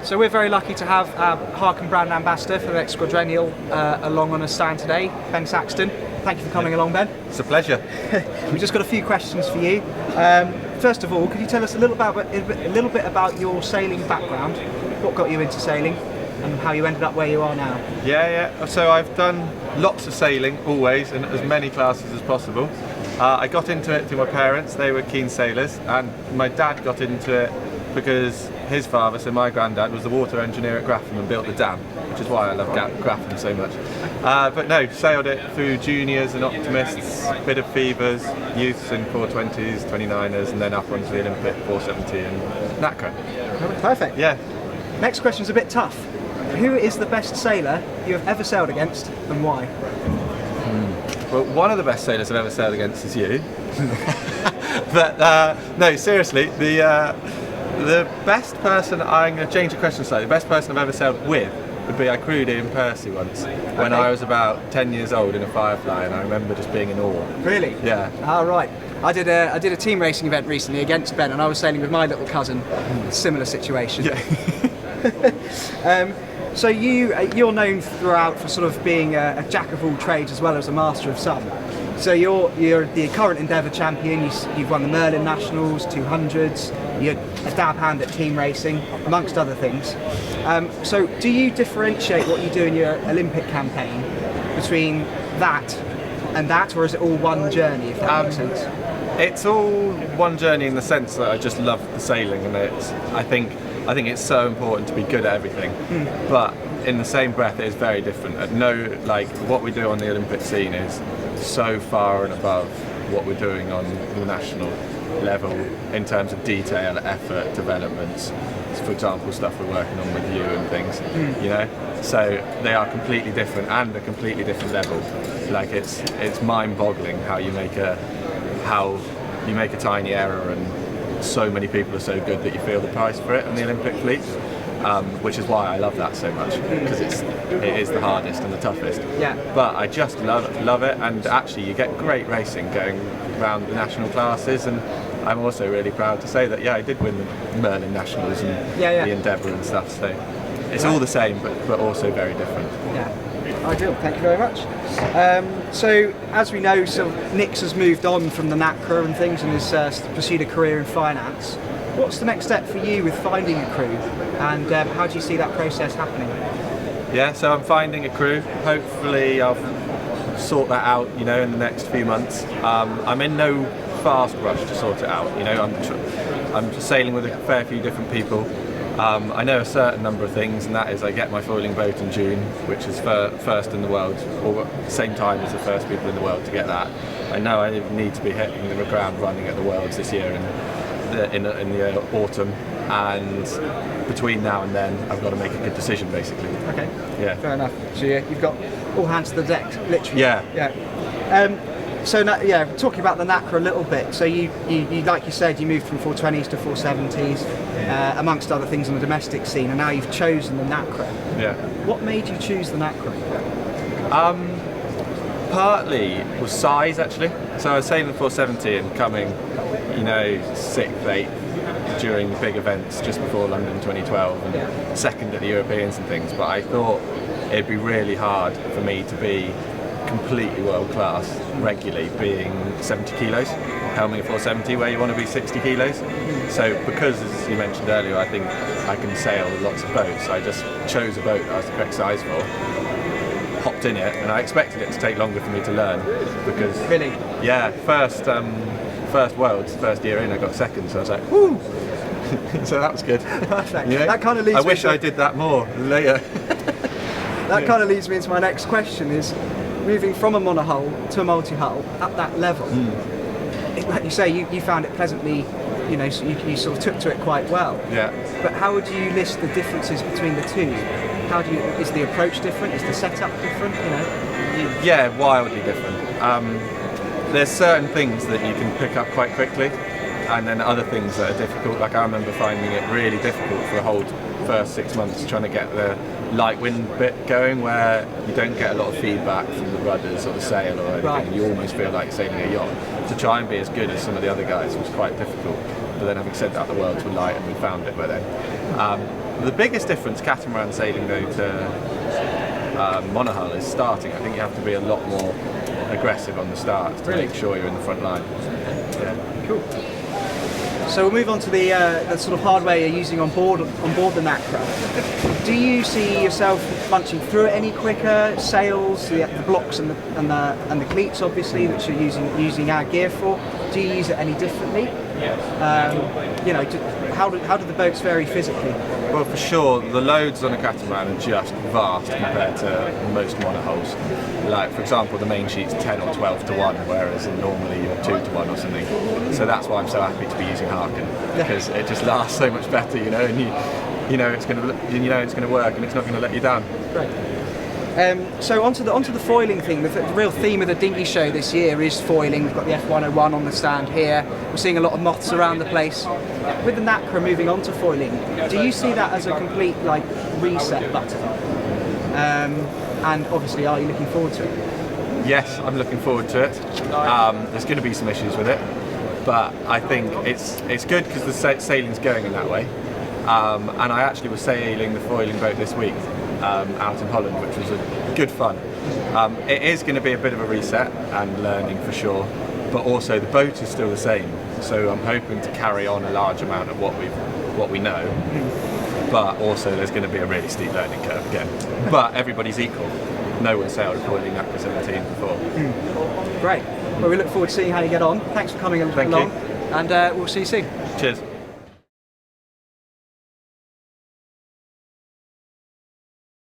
So we're very lucky to have our Harken brand ambassador for the next quadrennial along on a stand today, Ben Saxton. Thank you for coming along, Ben. It's a pleasure. We've just got a few questions for you. First of all, could you tell us a little bit about your sailing background? What got you into sailing and how you ended up where you are now? Yeah. So I've done lots of sailing, always, in as many classes as possible. I got into it through my parents. They were keen sailors, and my dad got into it because his father, so my granddad, was the water engineer at Grafham and built the dam, which is why I love Grafham so much. But no, sailed it through juniors and optimists, bit of fevers, youths in 420s, 29ers, and then up onto the Olympic 470 and Nacra. Perfect. Yeah. Next question's a bit tough. Who is the best sailor you have ever sailed against, and why? Well, one of the best sailors I've ever sailed against is you. But no, seriously, the best person, I'm going to change the question slightly, the best person I've ever sailed with would be, I crewed Ian Percy once when I was about 10 years old in a Firefly, and I remember just being in awe. Really? Yeah. Oh, right. I did a team racing event recently against Ben, and I was sailing with my little cousin. Similar situation. Yeah. So you're known throughout for sort of being a jack of all trades as well as a master of some. So you're the current Endeavour champion. You've won the Merlin Nationals, 200s. You're a dab hand at team racing, amongst other things. So do you differentiate what you do in your Olympic campaign between that and that, or is it all one journey? If that makes sense. It's all one journey in the sense that I just love the sailing, and I think it's so important to be good at everything. But in the same breath, it is very different. What we do on the Olympic scene is so far and above what we're doing on the national level in terms of detail, effort, developments. For example, stuff we're working on with you and things, you know. So they are completely different and a completely different level. Like it's mind-boggling how you make a tiny error and so many people are so good that you feel the price for it in the Olympic fleet, which is why I love that so much, because it is the hardest and the toughest. Yeah. But I just love it, and actually you get great racing going around the national classes, and I'm also really proud to say that I did win the Merlin Nationals and the Endeavour and stuff. So it's all the same, but also very different. Yeah. Ideal, thank you very much. So, as we know, Nix has moved on from the Nacra and things and has pursued a career in finance. What's the next step for you with finding a crew, and how do you see that process happening? Yeah, so I'm finding a crew. Hopefully I'll sort that out, in the next few months. I'm in no fast rush to sort it out. I'm sailing with a fair few different people. I know a certain number of things, and that is I get my foiling boat in June, which is first in the world, or same time as the first people in the world to get that. I know I need to be hitting the ground running at the Worlds this year in the autumn, and between now and then I've got to make a good decision, basically. Okay. Yeah. Fair enough. So you've got all hands to the deck, literally. Yeah. Yeah. So talking about the Nacra a little bit. So you like you said, you moved from 420s to 470s, amongst other things on the domestic scene, and now you've chosen the Nacra. Yeah. What made you choose the Nacra? Partly was size, actually. So I was sailing the 470 and coming, 6th, 8th during the big events just before London 2012, and second at the Europeans and things. But I thought it'd be really hard for me to be completely world class regularly being 70 kilos, helming a 470 where you want to be 60 kilos. So because, as you mentioned earlier, I think I can sail lots of boats, I just chose a boat that I was the correct size for, hopped in it, and I expected it to take longer for me to learn because first Worlds, first year in I got second, so I was like, whoo. So that was good. Perfect. That kind of leads I wish I did that more later. That kind of leads me into my next question, is moving from a monohull to a multi-hull at that level. Like you say, you found it pleasantly, so you sort of took to it quite well. Yeah. But how would you list the differences between the two? Is the approach different? Is the setup different? Yeah, wildly different. There's certain things that you can pick up quite quickly, and then other things that are difficult. Like I remember finding it really difficult for the whole first 6 months trying to get the light wind bit going, where you don't get a lot of feedback from the rudders or the sail or anything. Right. You almost feel like sailing a yacht. To try and be as good as some of the other guys was quite difficult. but then having said that, the worlds were light and we found it by then. The biggest difference catamaran sailing though to monohull is starting. I think you have to be a lot more aggressive on the start to make sure you're in the front line. Yeah. Cool. So we'll move on to the sort of hardware you're using on board the Nacra. Do you see yourself punching through it any quicker? Sails, the blocks and the cleats, obviously, which you're using our gear for. Do you use it any differently? You know, how do the boats vary physically? Well, for sure, the loads on a catamaran are just vast compared to most monohulls. Like, for example, the main sheet's 10 or 12 to 1, whereas normally you're 2 to 1 or something. So that's why I'm so happy to be using Harken, because it just lasts so much better, you know, and you know it's going to work and it's not going to let you down. Great. So onto the foiling thing. The real theme of the Dinghy show this year is foiling. We've got the F101 on the stand here. We're seeing a lot of moths around the place. With the Nacra moving on to foiling, do you see that as a complete reset button? And obviously, are you looking forward to it? Yes, I'm looking forward to it. There's going to be some issues with it, but I think it's good because the sailing's going in that way. And I actually was sailing the foiling boat this week out in Holland, which was a good fun. It is going to be a bit of a reset and learning for sure, but also the boat is still the same. So I'm hoping to carry on a large amount of what we know, but also there's going to be a really steep learning curve again. But everybody's equal. No one sailed a foiling Nacra 17 before. Great. Well, we look forward to seeing how you get on. Thanks for coming along, Thank you. And we'll see you soon. Cheers.